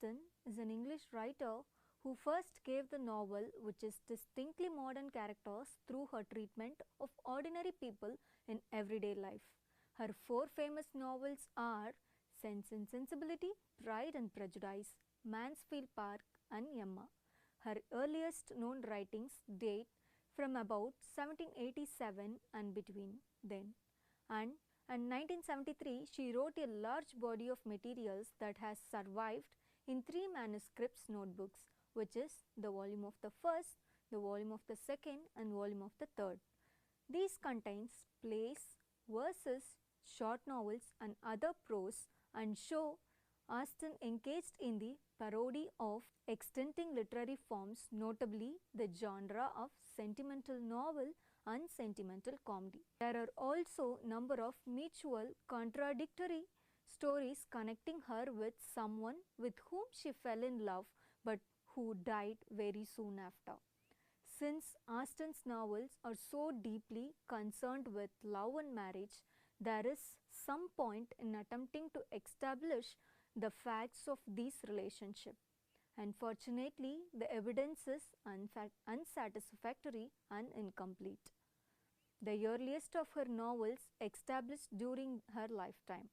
Austen is an English writer who first gave the novel, which is distinctly modern characters through her treatment of ordinary people in everyday life. Her four famous novels are Sense and Sensibility, Pride and Prejudice, Mansfield Park and Emma. Her earliest known writings date from about 1787 and between then. And in 1973, she wrote a large body of materials that has survived in three manuscripts notebooks, which is the volume of the first, the volume of the second and volume of the third. These contains plays, verses, short novels and other prose and show Austen engaged in the parody of extinct literary forms, notably the genre of sentimental novel and sentimental comedy. There are also number of mutual contradictory stories connecting her with someone with whom she fell in love but who died very soon after. Since Austen's novels are so deeply concerned with love and marriage, there is some point in attempting to establish the facts of these relationships. Unfortunately, the evidence is unsatisfactory and incomplete. The earliest of her novels established during her lifetime.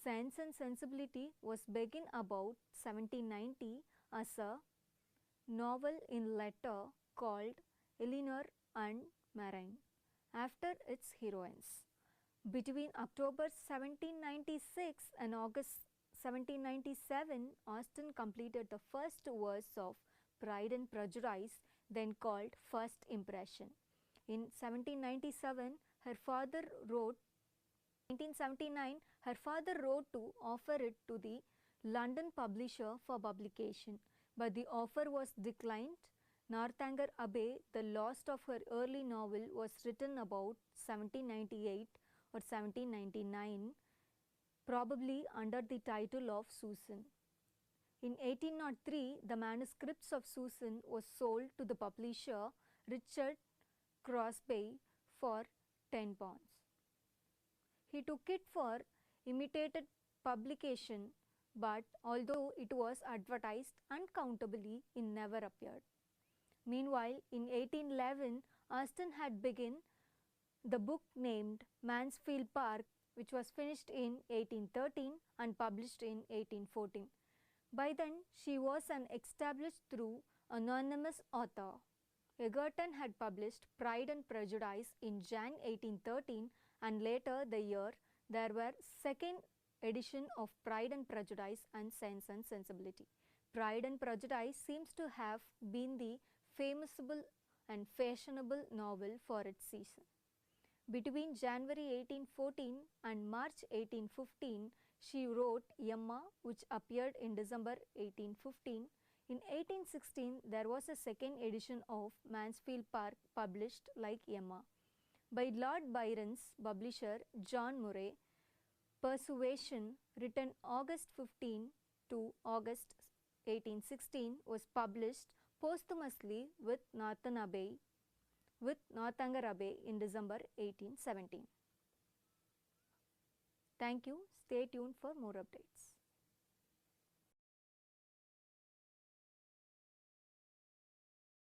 Sense and Sensibility was begun about 1790 as a novel in letter called Eleanor and Marianne after its heroines. Between October 1796 and August 1797, Austen completed the first verse of Pride and Prejudice, then called First Impression. In 1797, her father wrote 1979, her father wrote to offer it to the London publisher for publication, but the offer was declined. Northanger Abbey, the last of her early novel, was written about 1798 or 1799, probably under the title of Susan. In 1803, the manuscripts of Susan was sold to the publisher Richard Crosbie for £10. He took it for imitated publication, but although it was advertised uncountably, it never appeared. Meanwhile, in 1811, Austen had begun the book named Mansfield Park, which was finished in 1813 and published in 1814. By then, she was an established through anonymous author. Egerton had published Pride and Prejudice in Jan 1813, and later the year there were second edition of Pride and Prejudice and Sense and Sensibility. Pride and Prejudice seems to have been the famous and fashionable novel for its season. Between January 1814 and March 1815, she wrote Emma, which appeared in December 1815. In 1816, there was a second edition of Mansfield Park published like Emma by Lord Byron's publisher John Murray. Persuasion, written August 15 to August 1816, was published posthumously with Northanger Abbey in December 1817. Thank you. Stay tuned for more updates.